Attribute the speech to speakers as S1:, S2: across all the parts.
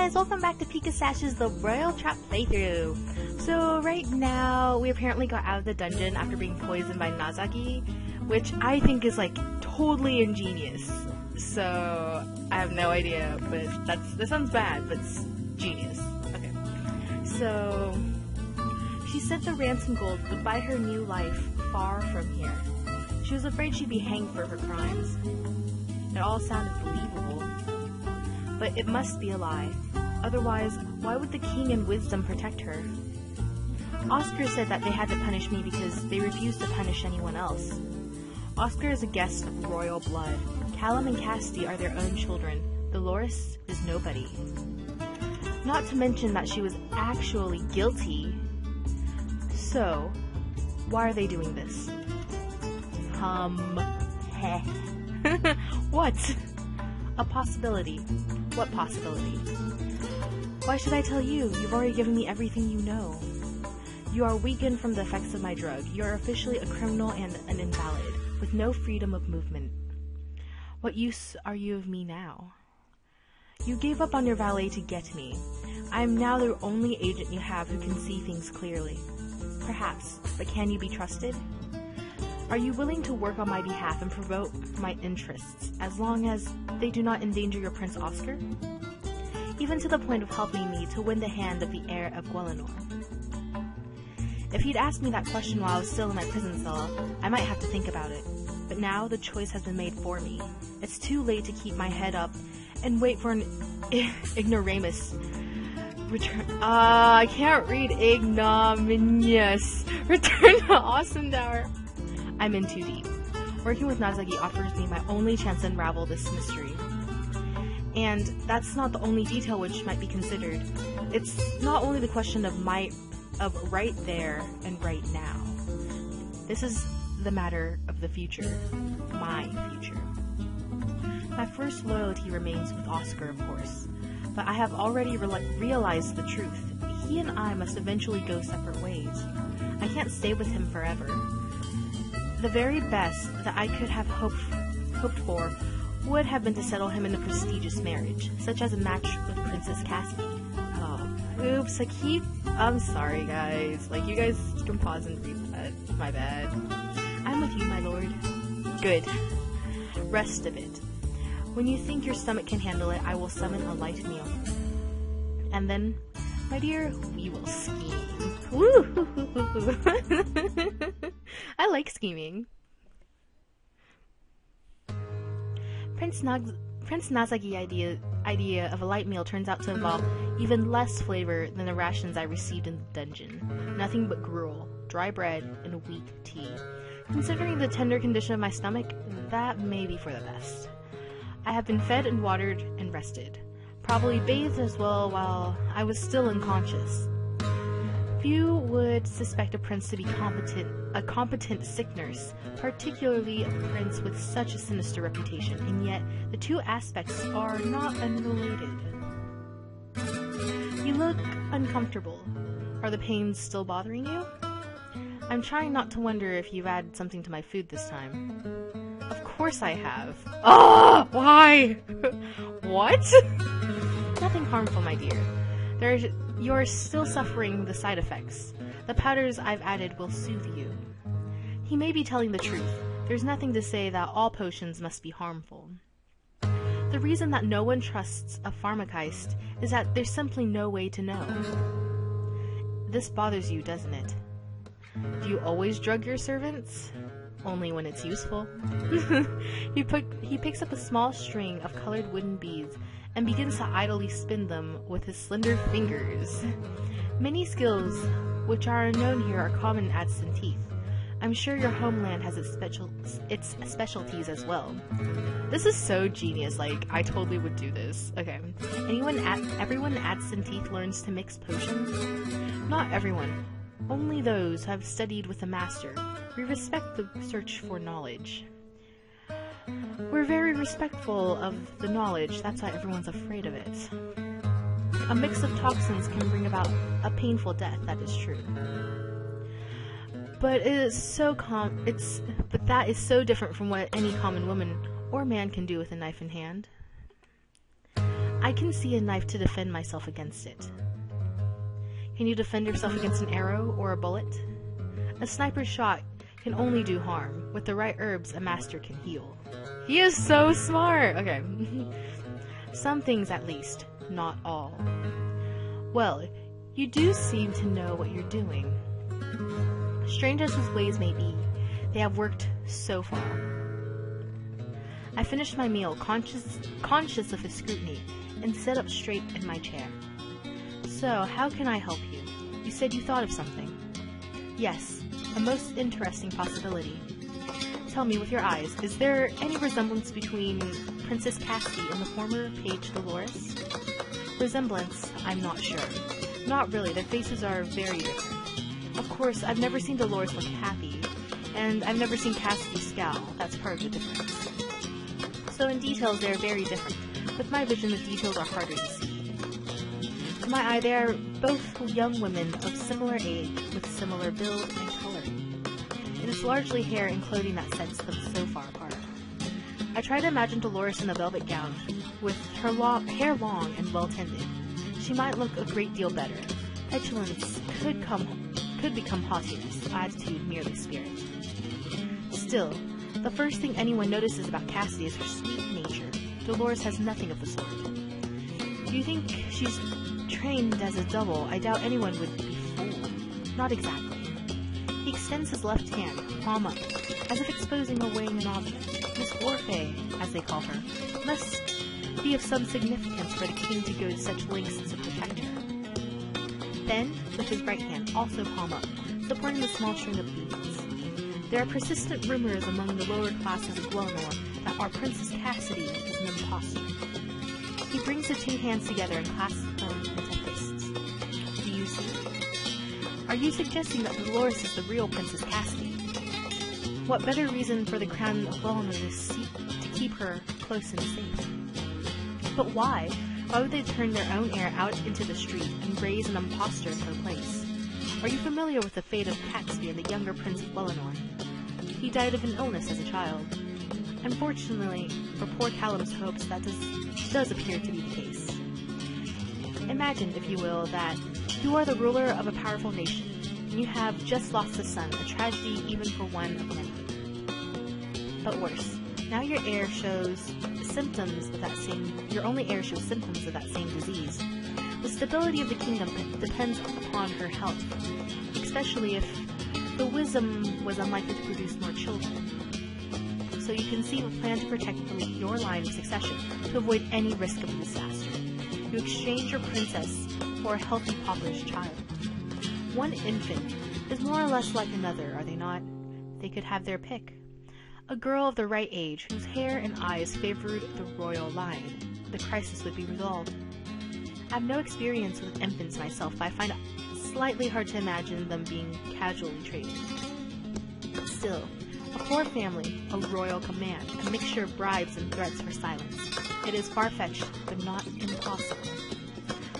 S1: guys, welcome back to Pikasash's The Royal Trap playthrough. So right now, we apparently got out of the dungeon after being poisoned by Nazagi, which I think is like totally ingenious. So I have no idea, but that sounds bad, but it's genius. Okay. So she sent the ransom gold would buy her new life far from here. She was afraid she'd be hanged for her crimes. It all sounded believable. But it must be a lie. Otherwise, why would the king and wisdom protect her? Oscar said that they had to punish me because they refused to punish anyone else. Oscar is a guest of royal blood. Callum and Cassidy are their own children. Dolores is nobody. Not to mention that she was actually guilty. So, why are they doing this? Heh. What? A possibility. What possibility? Why should I tell you? You've already given me everything you know. You are weakened from the effects of my drug. You are officially a criminal and an invalid, with no freedom of movement. What use are you of me now? You gave up on your valet to get me. I am now the only agent you have who can see things clearly. Perhaps, but can you be trusted? Are you willing to work on my behalf and promote my interests, as long as they do not endanger your Prince Oscar? Even to the point of helping me to win the hand of the heir of Guelinor. If you'd asked me that question while I was still in my prison cell, I might have to think about it. But now the choice has been made for me. It's too late to keep my head up and wait for an ignoramus return. I can't read ignominious. Return to Awesome Tower. I'm in too deep. Working with Nazagi offers me my only chance to unravel this mystery. And that's not the only detail which might be considered. It's not only the question of right there and right now. This is the matter of the future. My future. My first loyalty remains with Oscar, of course. But I have already realized the truth. He and I must eventually go separate ways. I can't stay with him forever. The very best that I could have hoped for would have been to settle him in a prestigious marriage, such as a match with Princess Cassidy. Oh, oops, I'm sorry guys. Like, you guys can pause and read that. My bad. I'm with you, my lord. Good. Rest a bit. When you think your stomach can handle it, I will summon a light meal. And then, my dear, we will scheme. Woo! I like scheming. Prince Nazagi idea of a light meal turns out to involve even less flavor than the rations I received in the dungeon. Nothing but gruel, dry bread, and weak tea. Considering the tender condition of my stomach, that may be for the best. I have been fed and watered and rested. Probably bathed as well while I was still unconscious. Few would suspect a prince to be a competent sick nurse, particularly a prince with such a sinister reputation, and yet the two aspects are not unrelated. You look uncomfortable. Are the pains still bothering you? I'm trying not to wonder if you've added something to my food this time. Of course I have. Oh, why? What? Nothing harmful, my dear. You're still suffering the side effects. The powders I've added will soothe you. He may be telling the truth. There's nothing to say that all potions must be harmful. The reason that no one trusts a pharmacist is that there's simply no way to know. This bothers you, doesn't it? Do you always drug your servants? Only when it's useful. He picks up a small string of colored wooden beads and begins to idly spin them with his slender fingers. Many skills which are unknown here are common in Adston Teeth. I'm sure your homeland has its specialties as well. This is so genius, like, I totally would do this. Okay. Everyone in Adston Teeth learns to mix potions? Not everyone. Only those who have studied with a master. We respect the search for knowledge. We're very respectful of the knowledge, that's why everyone's afraid of it. A mix of toxins can bring about a painful death, that is true. But that is so different from what any common woman or man can do with a knife in hand. I can see a knife to defend myself against it. Can you defend yourself against an arrow or a bullet? A sniper's shot can only do harm. With the right herbs, a master can heal. He is so smart! Okay. Some things at least, not all. Well, you do seem to know what you're doing. Strange as his ways may be, they have worked so far. I finished my meal, conscious of his scrutiny, and sat up straight in my chair. So, how can I help you? You said you thought of something. Yes, a most interesting possibility. Tell me with your eyes, is there any resemblance between Princess Cassidy and the former Page Dolores? Resemblance, I'm not sure. Not really, their faces are very different. Of course, I've never seen Dolores look happy, and I've never seen Cassidy scowl. That's part of the difference. So in details, they're very different. With my vision, the details are harder to see. To my eye, they are both young women of similar age, with similar build and coloring. It is largely hair and clothing that sets them so far apart. I try to imagine Dolores in a velvet gown, with her hair long and well-tended. She might look a great deal better. Petulance could become haughtiness, attitude merely spirit. Still, the first thing anyone notices about Cassidy is her sweet nature. Dolores has nothing of the sort. Do you think she's trained as a double? I doubt anyone would be fooled. Not exactly. He extends his left hand, palm up, as if exposing or weighing an object. Miss Orphée, as they call her, must be of some significance for the king to go to such lengths to protect her. Then, with his right hand, also palm up, supporting the small string of beads. There are persistent rumors among the lower classes of Guelnor that our Princess Cassidy is an impostor. He brings the two hands together and clasps them into fists. Do you see? Are you suggesting that Dolores is the real Princess Cassidy? What better reason for the crown of Guelnor to keep her close and safe? But why? Why would they turn their own heir out into the street and raise an impostor in her place? Are you familiar with the fate of Catesby and the younger Prince of Guelnor? He died of an illness as a child. Unfortunately, for poor Callum's hopes, that does appear to be the case. Imagine, if you will, that you are the ruler of a powerful nation, and you have just lost a son, a tragedy even for one of many. But worse, now your heir shows symptoms of that your only heir shows symptoms of that same disease. The stability of the kingdom depends upon her health, especially if the wisdom was unlikely to produce more children. So you conceive a plan to protect your line of succession, to avoid any risk of disaster. You exchange your princess for a healthy pauper's child. One infant is more or less like another, are they not? They could have their pick. A girl of the right age, whose hair and eyes favored the royal line. The crisis would be resolved. I have no experience with infants myself, but I find it slightly hard to imagine them being casually treated. Still, a poor family, a royal command, a mixture of bribes and threats for silence. It is far-fetched, but not impossible.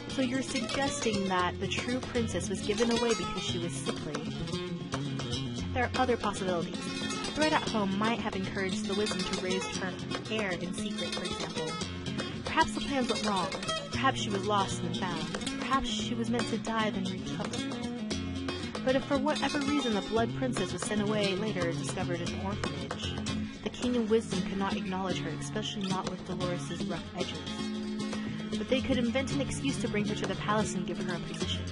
S1: So you're suggesting that the true princess was given away because she was sickly? There are other possibilities. The threat at home might have encouraged the wisdom to raise her heir in secret, for example. Perhaps the plans went wrong. Perhaps she was lost and found. Perhaps she was meant to die then recover. But if for whatever reason the Blood Princess was sent away later and discovered an orphanage, the King and Wisdom could not acknowledge her, especially not with Dolores' rough edges. But they could invent an excuse to bring her to the palace and give her a position.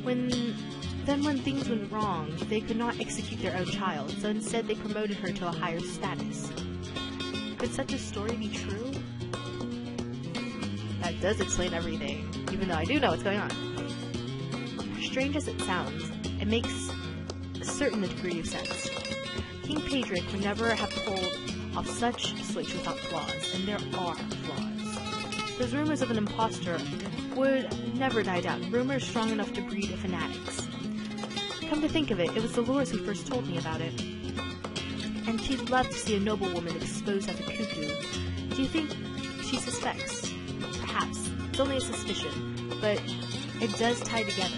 S1: When things went wrong, they could not execute their own child, so instead they promoted her to a higher status. Could such a story be true? That does explain everything, even though I do know what's going on. Strange as it sounds, it makes a certain degree of sense. King Paedric would never have pulled off such a switch without flaws, and there are flaws. Those rumors of an impostor would never die down, rumors strong enough to breed fanatics. Come to think of it, it was Dolores who first told me about it. And she'd love to see a noblewoman exposed as a cuckoo. Do you think she suspects? Perhaps. It's only a suspicion, but it does tie together.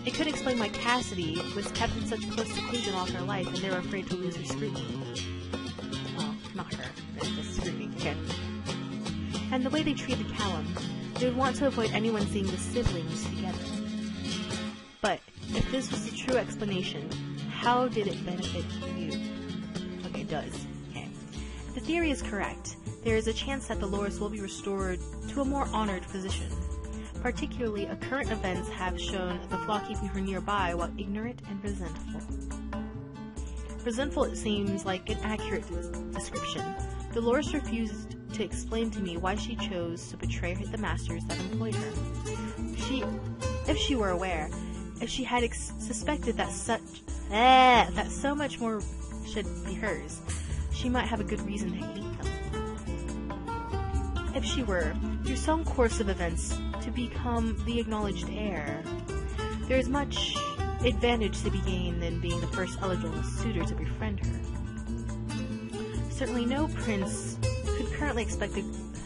S1: It could explain why Cassidy was kept in such close seclusion all her life and they were afraid to lose her scrutiny. Well, not her, but the scrutiny, okay. and the way they treated Callum, they would want to avoid anyone seeing the siblings together. But if this was the true explanation, how did it benefit you? Okay, it does. Okay. If the theory is correct, there is a chance that Dolores will be restored to a more honored position. Particularly, current events have shown the flaw keeping her nearby while ignorant and resentful. Resentful, it seems like an accurate description. Dolores refused to explain to me why she chose to betray the masters that employed her. If she were aware, if she had suspected that so much more should be hers, she might have a good reason to hate them. If she were, through some course of events, to become the acknowledged heir, there is much advantage to be gained than being the first eligible suitor to befriend her. Certainly no prince could currently expect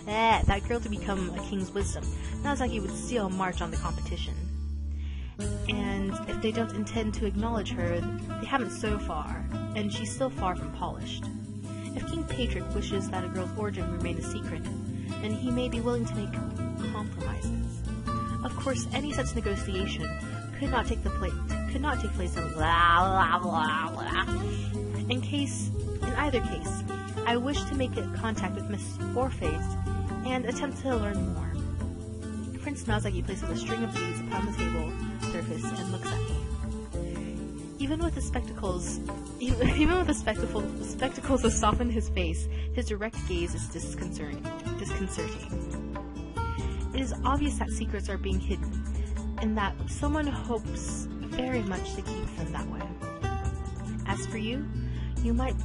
S1: that girl to become a king's wisdom. Nazaki would still march on the competition. And if they don't intend to acknowledge her, they haven't so far, and she's still far from polished. If King Patrick wishes that a girl's origin remain a secret, then he may be willing to make compromises. Of course, any such negotiation could not take place in blah blah blah blah. In either case, I wish to make contact with Miss Orpheus and attempt to learn more. Prince Nazaki places a string of beads upon the table surface and looks at me. Even with the spectacles that soften his face, his direct gaze is disconcerting. It is obvious that secrets are being hidden, and that someone hopes very much to keep them that way. As for you, you might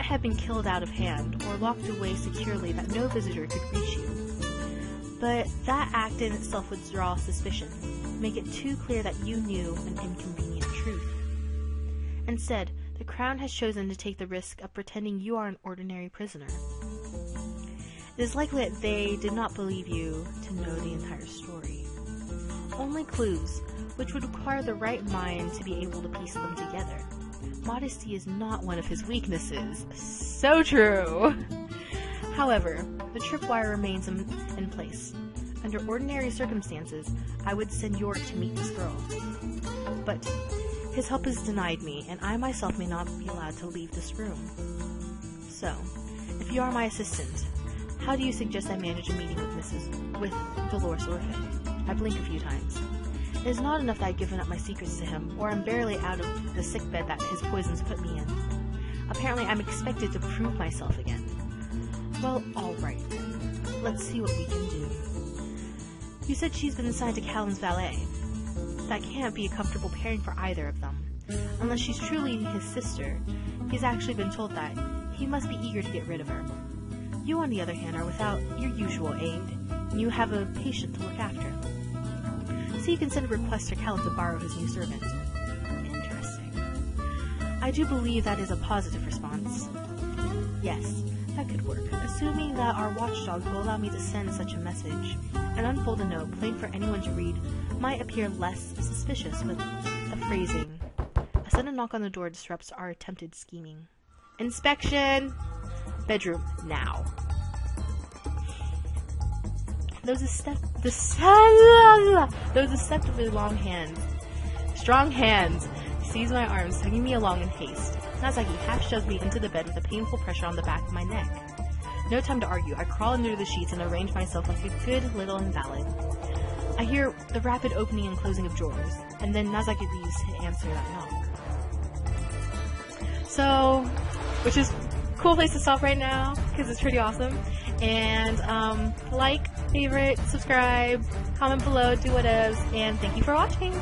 S1: have been killed out of hand, or locked away securely that no visitor could reach you. But that act in itself would draw suspicion, make it too clear that you knew an inconvenient truth. Instead, the Crown has chosen to take the risk of pretending you are an ordinary prisoner. It is likely that they did not believe you to know the entire story. Only clues, which would require the right mind to be able to piece them together. Modesty is not one of his weaknesses. So true! However, the tripwire remains in place. Under ordinary circumstances, I would send York to meet this girl. But his help is denied me, and I myself may not be allowed to leave this room. So, if you are my assistant, how do you suggest I manage a meeting with Dolores Orpheus? I blink a few times. It is not enough that I've given up my secrets to him, or I'm barely out of the sickbed that his poisons put me in. Apparently, I'm expected to prove myself again. Well, alright then. Let's see what we can do. You said she's been assigned to Callum's valet. That can't be a comfortable pairing for either of them. Unless she's truly his sister, he's actually been told that. He must be eager to get rid of her. You, on the other hand, are without your usual aid, and you have a patient to look after. So you can send a request to Callum to borrow his new servant. Interesting. I do believe that is a positive response. Yes, that could work, assuming that our watchdog will allow me to send such a message. An unfold a note, plain for anyone to read, might appear less suspicious with the phrasing. A sudden knock on the door disrupts our attempted scheming. Inspection! Bedroom, now. Those deceptively strong hands, seize my arms, tugging me along in haste. Nazaki half shoves me into the bed with a painful pressure on the back of my neck. No time to argue. I crawl under the sheets and arrange myself like a good little invalid. I hear the rapid opening and closing of drawers, and then Nazaki leaves to answer that knock. So, which is a cool place to stop right now, because it's pretty awesome. And, like, favorite, subscribe, comment below, do whatevs, and thank you for watching!